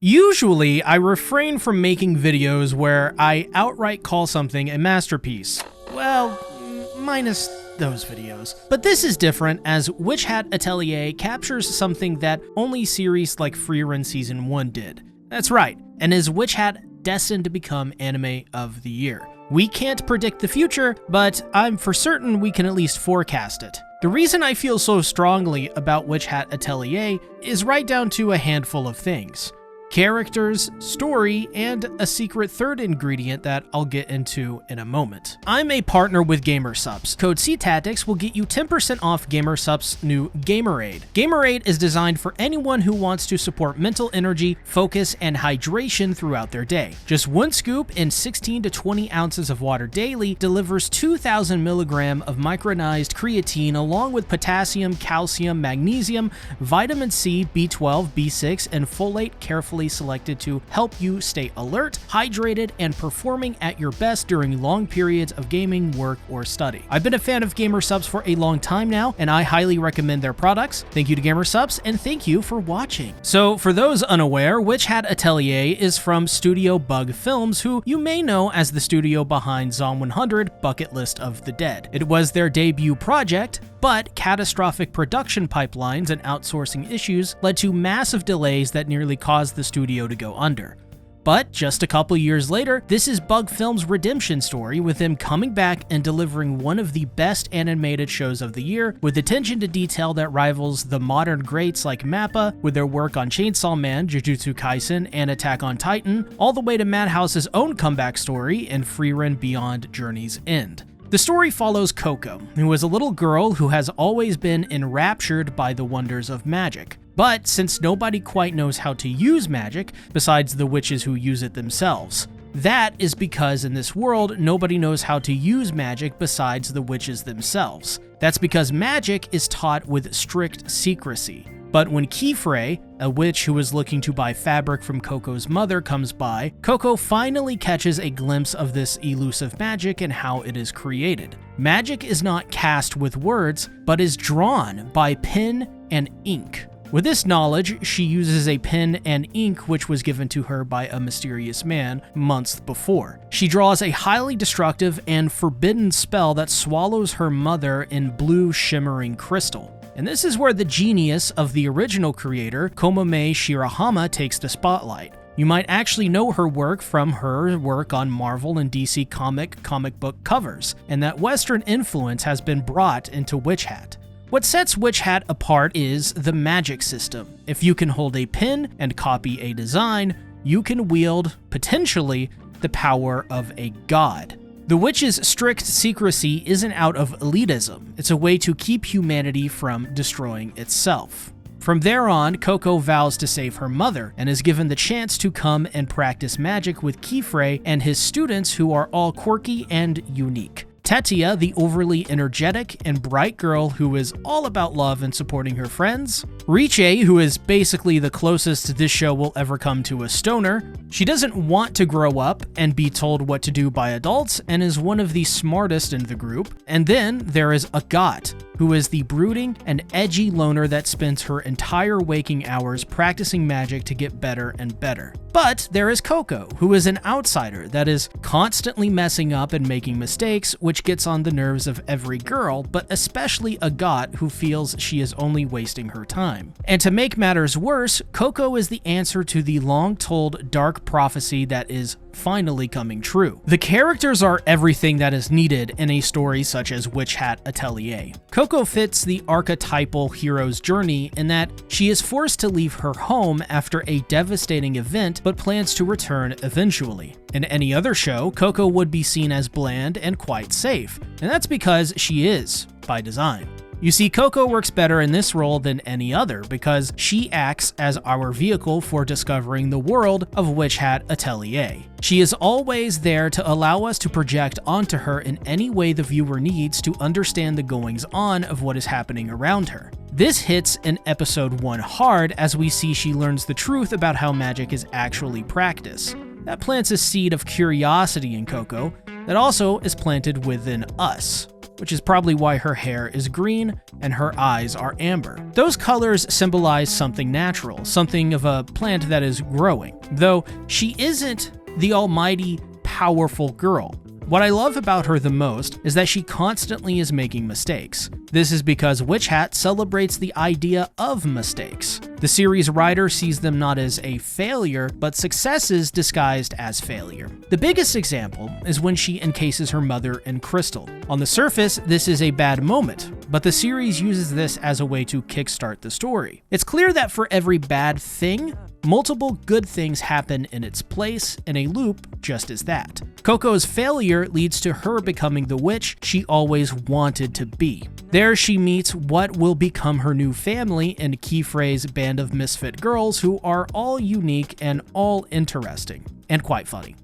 Usually, I refrain from making videos where I outright call something a masterpiece. Well, minus those videos. But this is different, as Witch Hat Atelier captures something that only series like Frieren Season 1 did. That's right, and is Witch Hat destined to become Anime of the Year? We can't predict the future, but I'm for certain we can at least forecast it. The reason I feel so strongly about Witch Hat Atelier is right down to a handful of things. Characters, story, and a secret third ingredient that I'll get into in a moment. I'm a partner with GamerSupps. Code SeaTactics will get you 10% off GamerSupps' new Gamerade. Gamerade is designed for anyone who wants to support mental energy, focus, and hydration throughout their day. Just one scoop in 16 to 20 ounces of water daily delivers 2,000 milligrams of micronized creatine along with potassium, calcium, magnesium, vitamin C, B12, B6, and folate carefully selected to help you stay alert, hydrated, and performing at your best during long periods of gaming, work, or study. I've been a fan of GamerSupps for a long time now, and I highly recommend their products. Thank you to GamerSupps, and thank you for watching. So, for those unaware, Witch Hat Atelier is from Studio Bug Films, who you may know as the studio behind Zom 100 Bucket List of the Dead. It was their debut project, but catastrophic production pipelines and outsourcing issues led to massive delays that nearly caused the studio to go under. But just a couple years later, this is Bug Films' redemption story, with them coming back and delivering one of the best animated shows of the year, with attention to detail that rivals the modern greats like MAPPA with their work on Chainsaw Man, Jujutsu Kaisen, and Attack on Titan, all the way to Madhouse's own comeback story in Frieren Beyond Journey's End. The story follows Coco, who is a little girl who has always been enraptured by the wonders of magic. But since nobody quite knows how to use magic, besides the witches who use it themselves, that is because in this world, nobody knows how to use magic besides the witches themselves. That's because magic is taught with strict secrecy. But when Qifrey, a witch who is looking to buy fabric from Coco's mother, comes by, Coco finally catches a glimpse of this elusive magic and how it is created. Magic is not cast with words, but is drawn by pen and ink. With this knowledge, she uses a pen and ink which was given to her by a mysterious man months before. She draws a highly destructive and forbidden spell that swallows her mother in blue shimmering crystal. And this is where the genius of the original creator, Komome Shirahama, takes the spotlight. You might actually know her work from her work on Marvel and DC comic book covers, and that Western influence has been brought into Witch Hat. What sets Witch Hat apart is the magic system. If you can hold a pen and copy a design, you can wield, potentially, the power of a god. The witch's strict secrecy isn't out of elitism, it's a way to keep humanity from destroying itself. From there on, Coco vows to save her mother, and is given the chance to come and practice magic with Qifrey and his students, who are all quirky and unique. Tetia, the overly energetic and bright girl who is all about love and supporting her friends. Richeh, who is basically the closest this show will ever come to a stoner. She doesn't want to grow up and be told what to do by adults, and is one of the smartest in the group. And then there is Agott, who is the brooding and edgy loner that spends her entire waking hours practicing magic to get better and better. But there is Coco, who is an outsider that is constantly messing up and making mistakes, which gets on the nerves of every girl, but especially Agott, who feels she is only wasting her time. And to make matters worse, Coco is the answer to the long-told dark prophecy that is finally coming true. The characters are everything that is needed in a story such as Witch Hat Atelier. Coco fits the archetypal hero's journey in that she is forced to leave her home after a devastating event, but plans to return eventually. In any other show, Coco would be seen as bland and quite safe, and that's because she is, by design. You see, Coco works better in this role than any other because she acts as our vehicle for discovering the world of Witch Hat Atelier. She is always there to allow us to project onto her in any way the viewer needs to understand the goings-on of what is happening around her. This hits in episode 1 hard as we see she learns the truth about how magic is actually practiced. That plants a seed of curiosity in Coco that also is planted within us. which is probably why her hair is green and her eyes are amber. Those colors symbolize something natural, something of a plant that is growing, though she isn't the almighty, powerful girl. What I love about her the most is that she constantly is making mistakes. This is because Witch Hat celebrates the idea of mistakes. The series writer sees them not as a failure, but successes disguised as failure. The biggest example is when she encases her mother in crystal. On the surface, this is a bad moment, but the series uses this as a way to kickstart the story. It's clear that for every bad thing, multiple good things happen in its place, and a loop just as that. Coco's failure leads to her becoming the witch she always wanted to be. There she meets what will become her new family in Qifrey's band of misfit girls who are all unique and all interesting, and quite funny.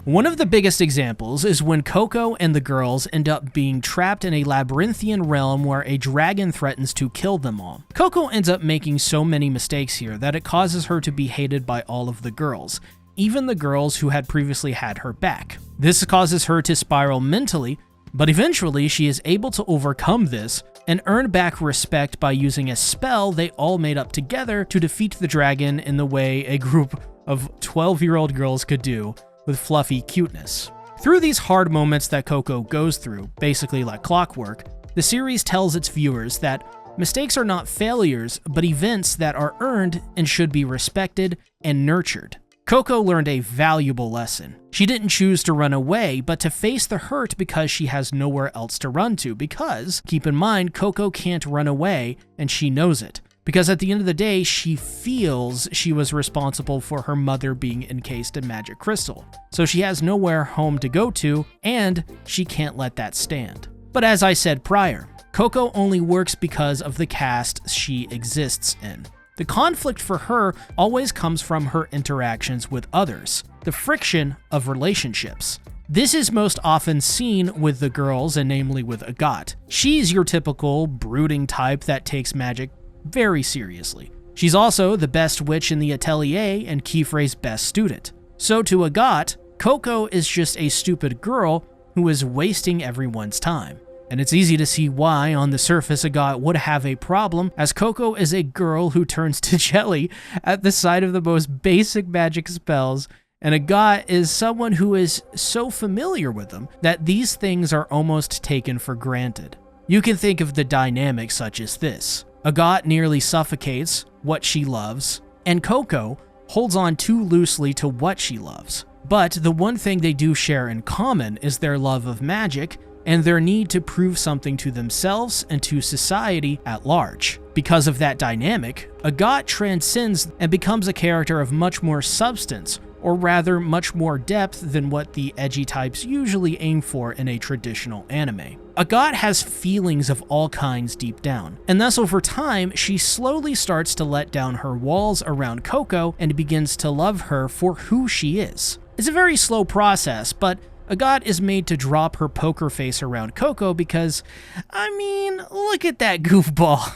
One of the biggest examples is when Coco and the girls end up being trapped in a labyrinthian realm where a dragon threatens to kill them all. Coco ends up making so many mistakes here that it causes her to be hated by all of the girls, even the girls who had previously had her back. This causes her to spiral mentally, but eventually she is able to overcome this and earn back respect by using a spell they all made up together to defeat the dragon in the way a group of 12-year-old girls could do with fluffy cuteness. Through these hard moments that Coco goes through, basically like clockwork, the series tells its viewers that mistakes are not failures, but events that are earned and should be respected and nurtured. Coco learned a valuable lesson. She didn't choose to run away, but to face the hurt because she has nowhere else to run to, because, keep in mind, Coco can't run away, and she knows it. Because at the end of the day, she feels she was responsible for her mother being encased in magic crystal. So she has nowhere home to go to, and she can't let that stand. But as I said prior, Coco only works because of the cast she exists in. The conflict for her always comes from her interactions with others, the friction of relationships. This is most often seen with the girls, and namely with Agott. She's your typical brooding type that takes magic very seriously. She's also the best witch in the atelier and Qifrey's best student. So to Agott, Coco is just a stupid girl who is wasting everyone's time. And it's easy to see why, on the surface, Agott would have a problem, as Coco is a girl who turns to jelly at the sight of the most basic magic spells, and Agott is someone who is so familiar with them that these things are almost taken for granted. You can think of the dynamic such as this. Agott nearly suffocates what she loves, and Coco holds on too loosely to what she loves. But the one thing they do share in common is their love of magic, and their need to prove something to themselves and to society at large. Because of that dynamic, Agott transcends and becomes a character of much more substance, or rather much more depth than what the edgy types usually aim for in a traditional anime. Agott has feelings of all kinds deep down, and thus over time, she slowly starts to let down her walls around Coco and begins to love her for who she is. It's a very slow process, but Agott is made to drop her poker face around Coco because, I mean, look at that goofball.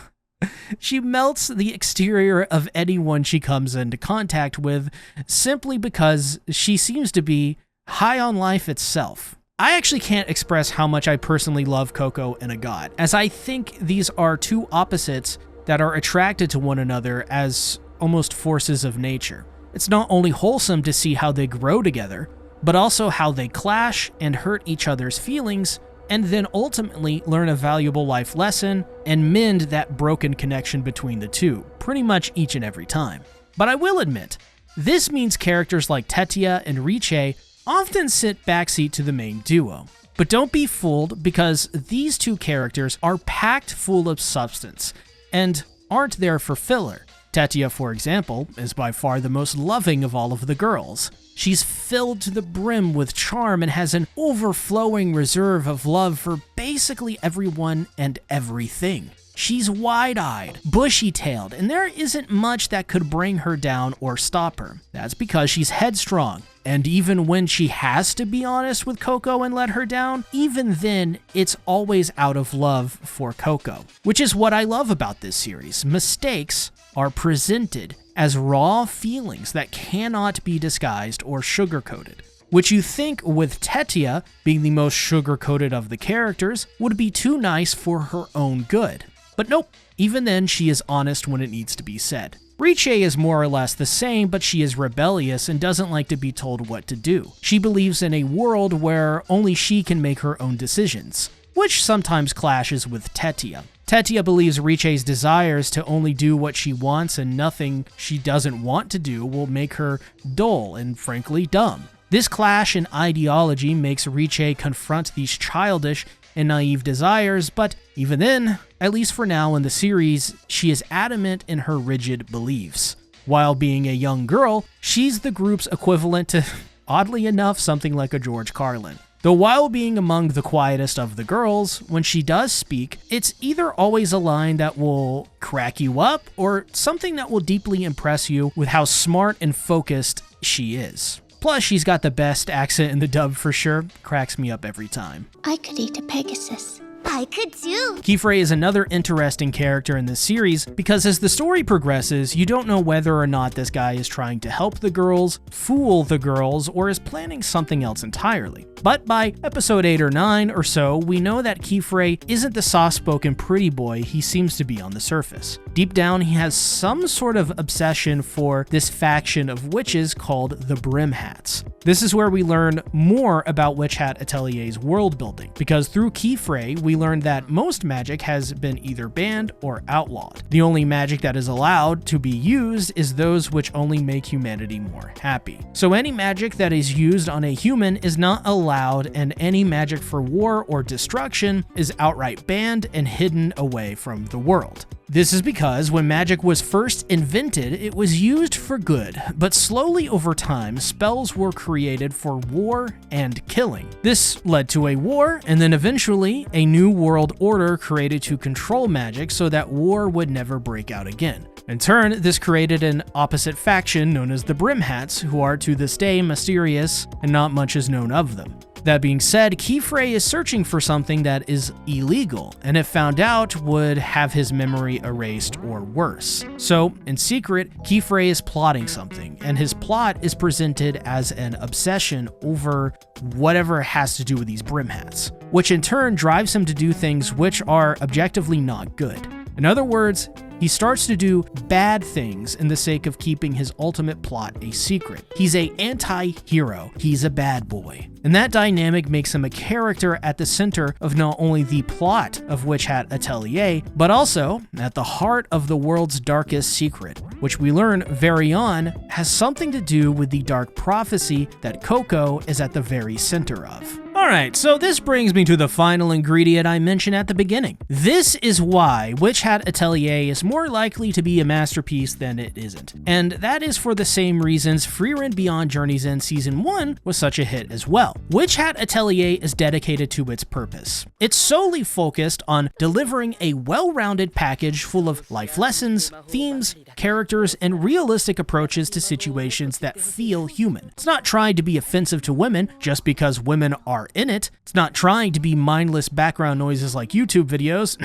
She melts the exterior of anyone she comes into contact with simply because she seems to be high on life itself. I actually can't express how much I personally love Coco and Agott, as I think these are two opposites that are attracted to one another as almost forces of nature. It's not only wholesome to see how they grow together, but also how they clash and hurt each other's feelings, and then ultimately learn a valuable life lesson and mend that broken connection between the two, pretty much each and every time. But I will admit, this means characters like Tetia and Richeh often sit backseat to the main duo. But don't be fooled, because these two characters are packed full of substance, and aren't there for filler. Tetia, for example, is by far the most loving of all of the girls. She's filled to the brim with charm and has an overflowing reserve of love for basically everyone and everything. She's wide-eyed, bushy-tailed, and there isn't much that could bring her down or stop her. That's because she's headstrong. And even when she has to be honest with Coco and let her down, even then, it's always out of love for Coco. Which is what I love about this series. Mistakes are presented as raw feelings that cannot be disguised or sugar-coated. Which you think with Tetia, being the most sugar-coated of the characters, would be too nice for her own good. But nope, even then she is honest when it needs to be said. Richeh is more or less the same, but she is rebellious and doesn't like to be told what to do. She believes in a world where only she can make her own decisions, which sometimes clashes with Tetia. Tetia believes Richeh's desires to only do what she wants and nothing she doesn't want to do will make her dull and frankly dumb. This clash in ideology makes Richeh confront these childish and naive desires, but even then, at least for now in the series, she is adamant in her rigid beliefs. While being a young girl, she's the group's equivalent to, oddly enough, something like a George Carlin. Though while being among the quietest of the girls, when she does speak, it's either always a line that will crack you up or something that will deeply impress you with how smart and focused she is. Plus, she's got the best accent in the dub for sure. Cracks me up every time. I could eat a Pegasus. I could too. Qifrey is another interesting character in this series because as the story progresses, you don't know whether or not this guy is trying to help the girls, fool the girls, or is planning something else entirely. But by episode 8 or 9 or so, we know that Qifrey isn't the soft-spoken pretty boy he seems to be on the surface. Deep down, he has some sort of obsession for this faction of witches called the Brim Hats. This is where we learn more about Witch Hat Atelier's world building, because through Qifrey, we learned that most magic has been either banned or outlawed. The only magic that is allowed to be used is those which only make humanity more happy. So any magic that is used on a human is not allowed, and any magic for war or destruction is outright banned and hidden away from the world. This is because when magic was first invented, it was used for good, but slowly over time, spells were created for war and killing. This led to a war, and then eventually a new world order created to control magic so that war would never break out again. In turn, this created an opposite faction known as the Brim Hats, who are to this day mysterious and not much is known of them. That being said, Qifrey is searching for something that is illegal, and if found out, would have his memory erased or worse. So, in secret, Qifrey is plotting something, and his plot is presented as an obsession over whatever has to do with these Brim Hats, which in turn drives him to do things which are objectively not good. In other words, he starts to do bad things in the sake of keeping his ultimate plot a secret. He's an anti-hero. He's a bad boy. And that dynamic makes him a character at the center of not only the plot of Witch Hat Atelier, but also at the heart of the world's darkest secret, which we learn very on has something to do with the dark prophecy that Coco is at the very center of. Alright, so this brings me to the final ingredient I mentioned at the beginning. This is why Witch Hat Atelier is more likely to be a masterpiece than it isn't. And that is for the same reasons Frieren Beyond Journey's End Season 1 was such a hit as well. Witch Hat Atelier is dedicated to its purpose. It's solely focused on delivering a well-rounded package full of life lessons, themes, characters, and realistic approaches to situations that feel human. It's not trying to be offensive to women just because women are in it. It's not trying to be mindless background noises like YouTube videos.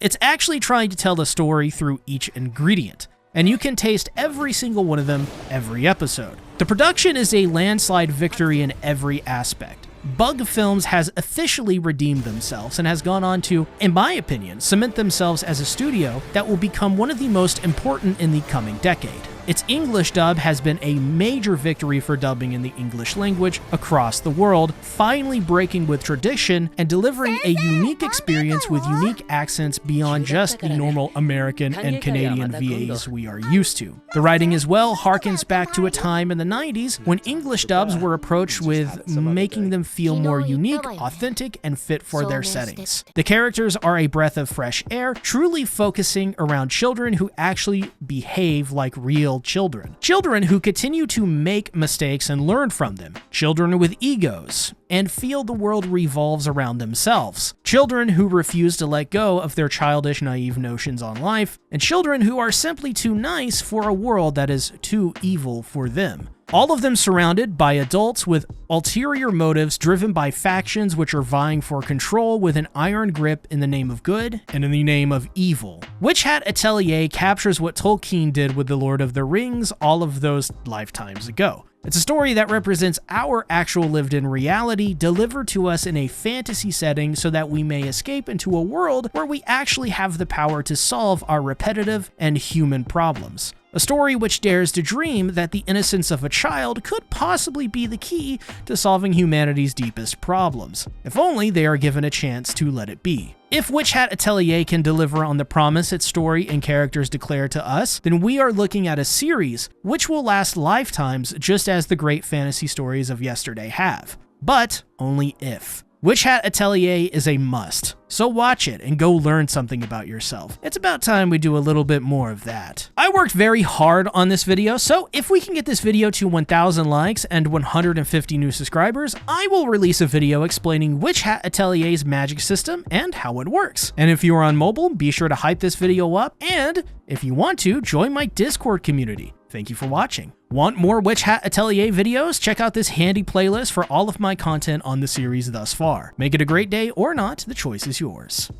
It's actually trying to tell the story through each ingredient, and you can taste every single one of them every episode. The production is a landslide victory in every aspect. Bug Films has officially redeemed themselves and has gone on to, in my opinion, cement themselves as a studio that will become one of the most important in the coming decade. Its English dub has been a major victory for dubbing in the English language across the world, finally breaking with tradition and delivering a unique experience with unique accents beyond just the normal American and Canadian VAs we are used to. The writing as well harkens back to a time in the 90s when English dubs were approached with making them feel more unique, authentic, and fit for their settings. The characters are a breath of fresh air, truly focusing around children who actually behave like real spoiled children. Children who continue to make mistakes and learn from them. Children with egos and feel the world revolves around themselves. Children who refuse to let go of their childish, naive notions on life. And children who are simply too nice for a world that is too evil for them. All of them surrounded by adults with ulterior motives driven by factions which are vying for control with an iron grip in the name of good and in the name of evil. Witch Hat Atelier captures what Tolkien did with The Lord of the Rings all of those lifetimes ago. It's a story that represents our actual lived-in reality delivered to us in a fantasy setting so that we may escape into a world where we actually have the power to solve our repetitive and human problems. A story which dares to dream that the innocence of a child could possibly be the key to solving humanity's deepest problems, if only they are given a chance to let it be. If Witch Hat Atelier can deliver on the promise its story and characters declare to us, then we are looking at a series which will last lifetimes just as the great fantasy stories of yesterday have. But only if. Witch Hat Atelier is a must, so watch it and go learn something about yourself. It's about time we do a little bit more of that. I worked very hard on this video, so if we can get this video to 1,000 likes and 150 new subscribers, I will release a video explaining Witch Hat Atelier's magic system and how it works. And if you are on mobile, be sure to hype this video up, and if you want to, join my Discord community. Thank you for watching. Want more Witch Hat Atelier videos? Check out this handy playlist for all of my content on the series thus far. Make it a great day or not, the choice is yours.